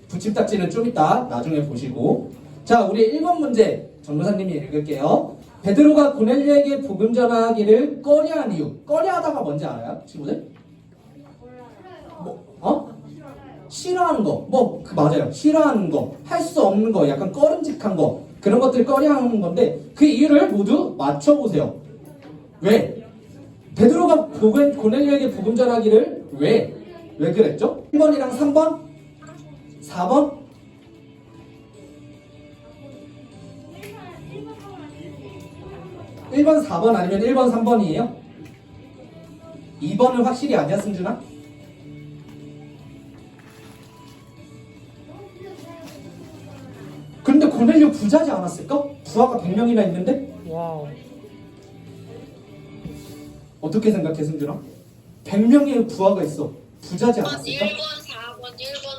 붙임딱지는 좀 이따 나중에 보시고. 자, 우리 1번 문제 전도사님이 읽을게요. 베드로가 고넬료에게 복음 전하기를 꺼려한 이유. 꺼려하다가 뭔지 알아요, 친구들? 싫어하는 거. 맞아요. 싫어하는 거. 할 수 없는 거. 약간 꺼름직한 거. 그런 것들 꺼려하는 건데 그 이유를 모두 맞춰보세요. 왜? 베드로가 고넬료에게 복음 전하기를 왜 그랬죠? 1번이랑 3번? 4번? 1번, 4번 아니면 1번, 3번이에요? 2번은 확실히 아니야, 승준아? 근데 고넬료 부자지 않았을까? 부하가 100명이나 있는데? 와우. 어떻게 생각해, 승준아? 100명의 부하가 있어. 부자지 않았을까? 1번,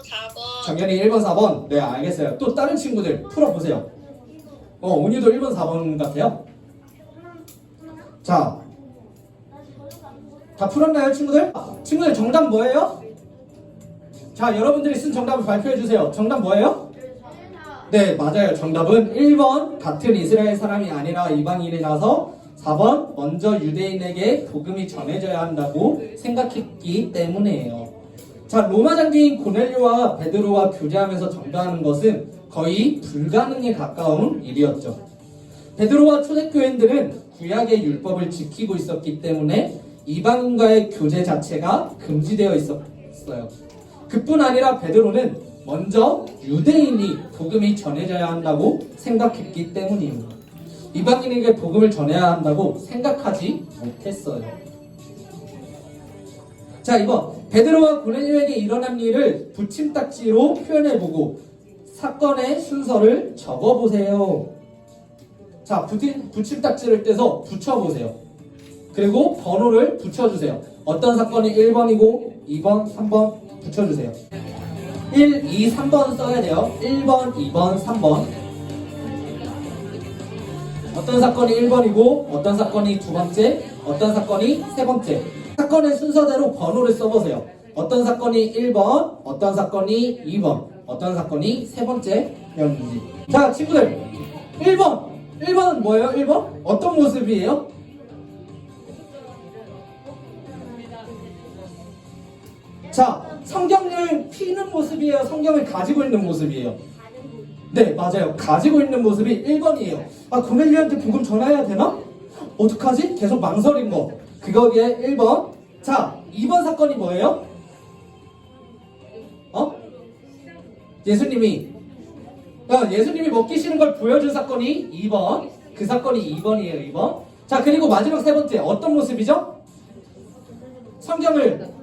4번. 정연이 1번, 4번. 네, 알겠어요. 또 다른 친구들 풀어보세요. 온유도 1번, 4번 같아요. 자, 다 풀었나요, 친구들? 친구들 정답 뭐예요? 자, 여러분들이 쓴 정답을 발표해주세요. 정답 뭐예요? 네, 맞아요. 정답은 1번 같은 이스라엘 사람이 아니라 이방인이라서 4번 먼저 유대인에게 복음이 전해져야 한다고 생각했기 때문이에요. 자, 로마 장교인 고넬료와 베드로와 교제하면서 전도하는 것은 거의 불가능에 가까운 일이었죠. 베드로와 초대교인들은 구약의 율법을 지키고 있었기 때문에 이방인과의 교제 자체가 금지되어 있었어요. 그뿐 아니라 베드로는 먼저 유대인이 복음이 전해져야 한다고 생각했기 때문이에요. 이방인에게 복음을 전해야 한다고 생각하지 못했어요. 자, 이번 베드로와 고넬료에게 일어난 일을 붙임딱지로 표현해보고 사건의 순서를 적어보세요. 자, 붙임딱지를 떼서 붙여보세요. 그리고 번호를 붙여주세요. 어떤 사건이 1번이고 2번, 3번 붙여주세요. 1, 2, 3번 써야 돼요. 1번, 2번, 3번. 어떤 사건이 1번이고 어떤 사건이 두 번째, 어떤 사건이 세 번째. 사건의 순서대로 번호를 써보세요. 어떤 사건이 1번, 어떤 사건이 2번, 어떤 사건이 세 번째였는지. 자, 친구들, 1번은 뭐예요? 1번? 어떤 모습이에요? 자, 성경을 피는 모습이에요? 성경을 가지고 있는 모습이에요? 네, 맞아요. 가지고 있는 모습이 1번이에요. 아, 고넬료한테 복음 전해야 되나? 어떡하지? 계속 망설인 거. 그거기에 1번. 자, 2번 사건이 뭐예요? 예수님이 먹기 싫은 걸 보여준 사건이 2번. 그 사건이 2번이에요, 2번. 자, 그리고 마지막 세 번째. 어떤 모습이죠? 성경을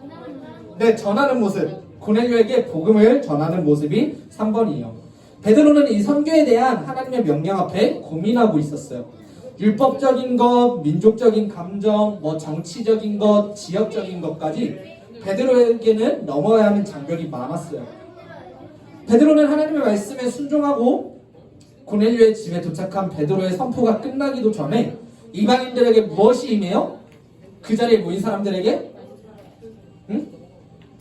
전하는 모습. 고넬료에게 복음을 전하는 모습이 3번이에요. 베드로는 이 선교에 대한 하나님의 명령 앞에 고민하고 있었어요. 율법적인 것, 민족적인 감정, 정치적인 것, 지역적인 것까지 베드로에게는 넘어야 하는 장벽이 많았어요. 베드로는 하나님의 말씀에 순종하고 고넬료의 집에 도착한 베드로의 선포가 끝나기도 전에 이방인들에게 무엇이 임해요? 그 자리에 모인 사람들에게?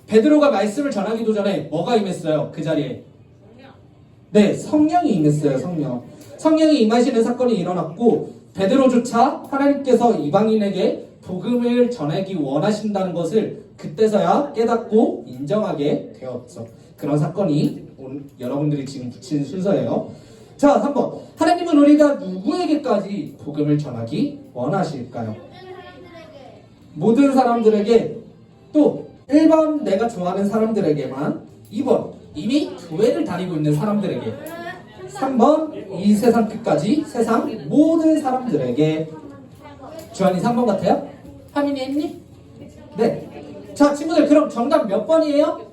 베드로가 말씀을 전하기도 전에 뭐가 임했어요? 그 자리에? 네, 성령이 임했어요. 성령이 임하시는 사건이 일어났고 베드로조차 하나님께서 이방인에게 복음을 전하기 원하신다는 것을 그때서야 깨닫고 인정하게 되었죠. 그런 사건이 여러분들이 지금 붙인 순서예요. 자, 3번. 하나님은 우리가 누구에게까지 복음을 전하기 원하실까요? 모든 사람들에게, 또 1번 내가 좋아하는 사람들에게만, 2번 이미 교회를 다니고 있는 사람들에게, 3번 이 세상 끝까지 세상 모든 사람들에게. 주한이 3번 같아요? 하민이 했니? 네. 자, 친구들, 그럼 정답 몇 번이에요?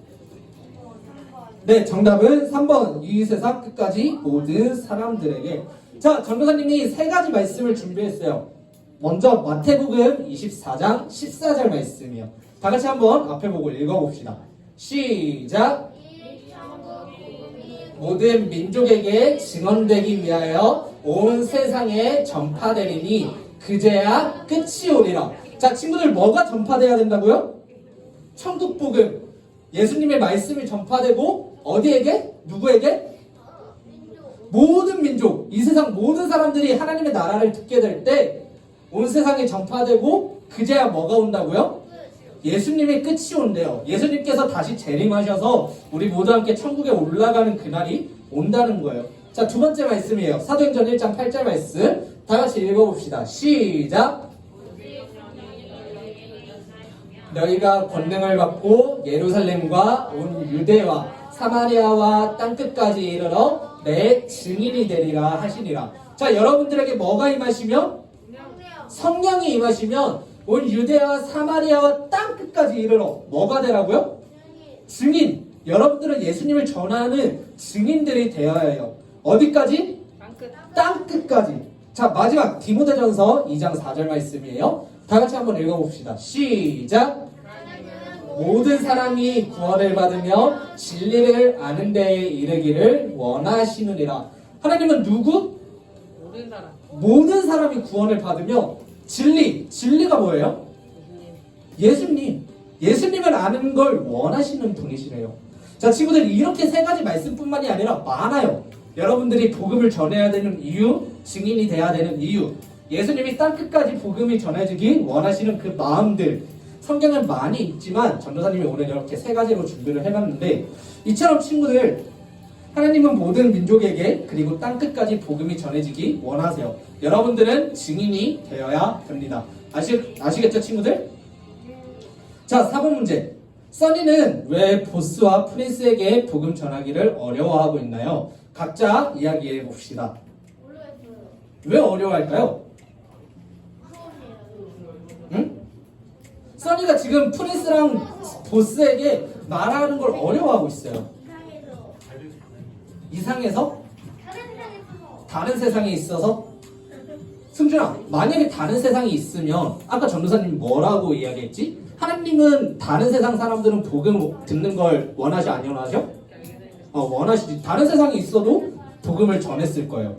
네, 정답은 3번. 이 세상 끝까지 모든 사람들에게. 자, 전도사님이 세 가지 말씀을 준비했어요. 먼저 마태복음 24장 14절 말씀이요. 다 같이 한번 앞에 보고 읽어봅시다. 시작. 모든 민족에게 증언되기 위하여 온 세상에 전파되리니 그제야 끝이 오리라. 자, 친구들, 뭐가 전파돼야 된다고요? 천국복음, 예수님의 말씀이 전파되고 어디에게? 누구에게? 모든 민족, 이 세상 모든 사람들이 하나님의 나라를 듣게 될 때 온 세상에 전파되고 그제야 뭐가 온다고요? 예수님의 끝이 온대요. 예수님께서 다시 재림하셔서 우리 모두 함께 천국에 올라가는 그날이 온다는 거예요. 자, 두 번째 말씀이에요. 사도행전 1장 8절 말씀 다 같이 읽어봅시다. 시작. 너희가 권능을 받고 예루살렘과 온 유대와 사마리아와 땅끝까지 이르러 내 증인이 되리라 하시니라. 자, 여러분들에게 뭐가 임하시면? 성령이 임하시면 온 유대와 사마리아와 땅끝까지 이르러 뭐가 되라고요? 증인. 여러분들은 예수님을 전하는 증인들이 되어야 해요. 어디까지? 땅끝까지. 자, 마지막 디모데전서 2장 4절 말씀이에요. 다 같이 한번 읽어봅시다. 시작. 모든 사람이 구원을 받으며 진리를 아는 데에 이르기를 원하시느니라. 하나님은 누구? 모든 사람이 구원을 받으며 진리가 뭐예요? 예수님을 아는 걸 원하시는 분이시래요. 자, 친구들, 이렇게 세 가지 말씀뿐만이 아니라 많아요. 여러분들이 복음을 전해야 되는 이유, 증인이 돼야 되는 이유, 예수님이 땅끝까지 복음이 전해지기 원하시는 그 마음들, 성경은 많이 있지만 전도사님이 오늘 이렇게 세 가지로 준비를 해봤는데, 이처럼 친구들, 하나님은 모든 민족에게 그리고 땅끝까지 복음이 전해지기 원하세요. 여러분들은 증인이 되어야 됩니다. 아시겠죠, 친구들? 자, 4번 문제. 써니는 왜 보스와 프린스에게 복음 전하기를 어려워하고 있나요? 각자 이야기해 봅시다. 왜 어려워할까요? 응? 써니가 지금 프린스랑 보스에게 말하는 걸 어려워하고 있어요. 이상해서? 다른 세상에 있어서? 승준아, 만약에 다른 세상이 있으면 아까 전도사님이 뭐라고 이야기했지? 하나님은 다른 세상 사람들은 복음 듣는 걸 원하지 안 원하죠? 원하시지. 다른 세상에 있어도 복음을 전했을 거예요.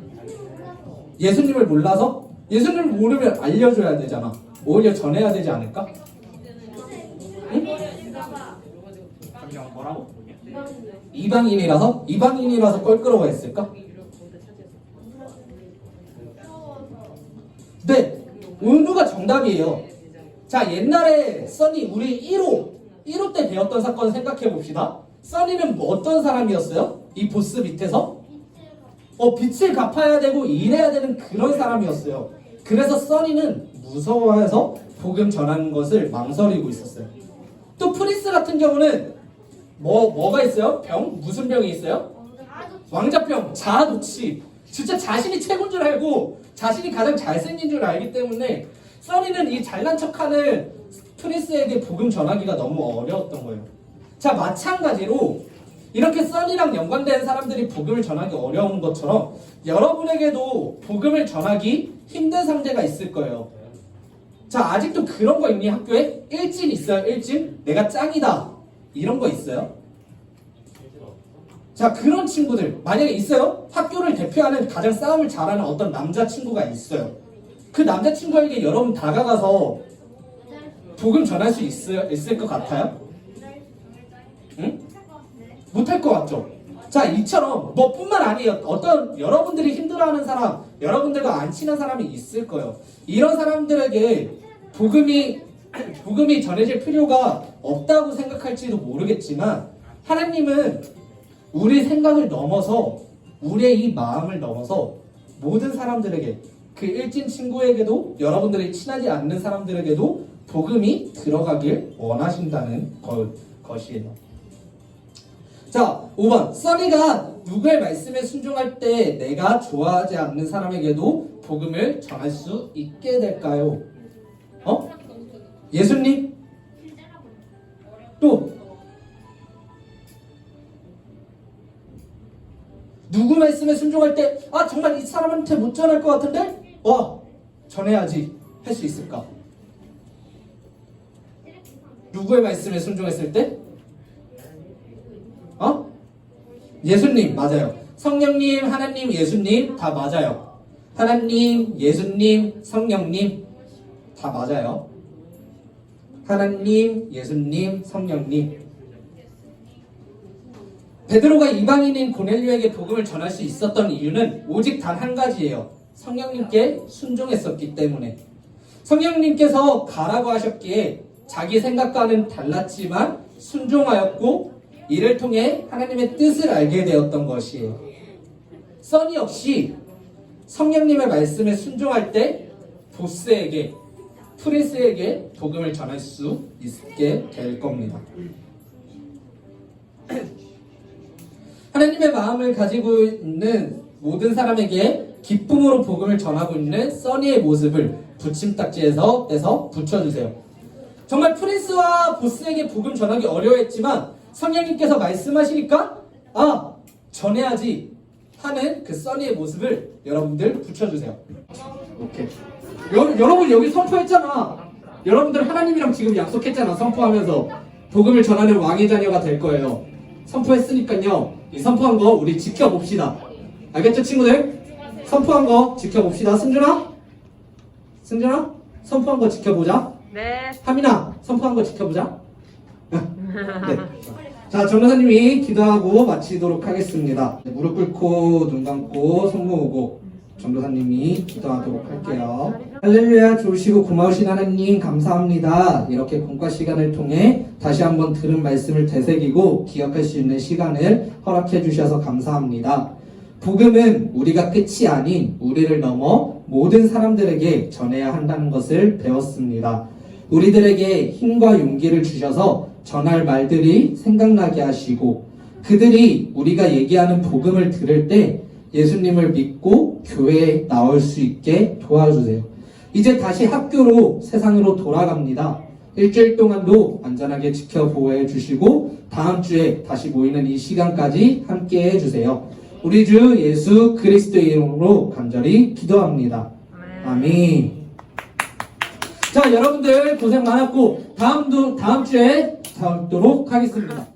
예수님을 몰라서? 예수님을 모르면 알려줘야 되잖아. 오히려 전해야 되지 않을까? 응? 뭐라고? 이방인이라서 껄끄러워했을까? 네, 은우가 정답이에요. 자, 옛날에 써니 우리 1호 때 배웠던 사건 생각해 봅시다. 써니는 뭐 어떤 사람이었어요? 이 보스 밑에서 빚을 갚아야 되고 일해야 되는 그런 사람이었어요. 그래서 써니는 무서워해서 복음 전하는 것을 망설이고 있었어요. 또 프리스 같은 경우는 뭐가 있어요? 무슨 병이 있어요? 왕자병, 자아도취. 진짜 자신이 최고인 줄 알고 자신이 가장 잘생긴 줄 알기 때문에 써니는 이 잘난 척하는 프리스에게 복음 전하기가 너무 어려웠던 거예요. 자, 마찬가지로 이렇게 써니랑 연관된 사람들이 복음을 전하기 어려운 것처럼 여러분에게도 복음을 전하기 힘든 상대가 있을 거예요. 자, 아직도 그런 거 있니? 학교에? 일진 있어요? 일진? 내가 짱이다 이런 거 있어요? 자, 그런 친구들 만약에 있어요? 학교를 대표하는 가장 싸움을 잘하는 어떤 남자친구가 있어요. 그 남자친구에게 여러분 다가가서 복음 전할 수 있을 것 같아요? 응? 못할 것 같죠? 자, 이처럼 뿐만 아니에요. 어떤 여러분들이 힘들어하는 사람, 여러분들과 안 친한 사람이 있을 거예요. 이런 사람들에게 복음이 전해질 필요가 없다고 생각할지도 모르겠지만 하나님은 우리 생각을 넘어서 우리의 이 마음을 넘어서 모든 사람들에게 그 일진 친구에게도 여러분들이 친하지 않는 사람들에게도 복음이 들어가길 원하신다는 것이에요. 자, 5번. 써니가 누구의 말씀에 순종할 때 내가 좋아하지 않는 사람에게도 복음을 전할 수 있게 될까요? 예수님? 또 누구 말씀에 순종할 때 정말 이 사람한테 못 전할 것 같은데? 전해야지 할 수 있을까? 누구의 말씀에 순종했을 때? 예수님, 맞아요. 성령님, 하나님, 예수님 다 맞아요. 하나님, 예수님, 성령님 다 맞아요. 하나님, 예수님, 성령님. 베드로가 이방인인 고넬료에게 복음을 전할 수 있었던 이유는 오직 단 한 가지예요. 성령님께 순종했었기 때문에. 성령님께서 가라고 하셨기에 자기 생각과는 달랐지만 순종하였고 이를 통해 하나님의 뜻을 알게 되었던 것이에요. 써니 역시 성령님의 말씀에 순종할 때 보스에게, 프리스에게 복음을 전할 수 있게 될 겁니다. 하나님의 마음을 가지고 있는 모든 기쁨으로 복음을 전하고 있는 써니의 모습을 붙임딱지에서 떼서 붙여주세요. 정말 프린스와 보스에게 복음 전하기 어려웠지만 성령님께서 말씀하시니까 전해야지 하는 그 써니의 모습을 여러분들 붙여주세요. 오케이. 여러분 여기 선포했잖아. 여러분들 하나님이랑 지금 약속했잖아. 선포하면서 복음을 전하는 왕의 자녀가 될 거예요. 선포했으니까요. 이 선포한 거 우리 지켜봅시다. 알겠죠, 친구들? 선포한 거 지켜봅시다. 승준아? 선포한 거 지켜보자. 네. 하민아, 선포한 거 지켜보자. 네. 자, 전도사님이 기도하고 마치도록 하겠습니다. 무릎 꿇고 눈 감고 손 모으고 전도사님이 기도하도록 할게요. 할렐루야. 좋으시고 고마우신 하나님 감사합니다. 이렇게 공과 시간을 통해 다시 한번 들은 말씀을 되새기고 기억할 수 있는 시간을 허락해 주셔서 감사합니다. 복음은 우리가 끝이 아닌 우리를 넘어 모든 사람들에게 전해야 한다는 것을 배웠습니다. 우리들에게 힘과 용기를 주셔서 전할 말들이 생각나게 하시고 그들이 우리가 얘기하는 복음을 들을 때 예수님을 믿고 교회에 나올 수 있게 도와주세요. 이제 다시 학교로 세상으로 돌아갑니다. 일주일 동안도 안전하게 지켜보호해 주시고 다음 주에 다시 모이는 이 시간까지 함께 해주세요. 우리 주 예수 그리스도의 이름으로 간절히 기도합니다. 아멘. 자, 여러분들 고생 많았고 다음 주에 뵙도록 하겠습니다.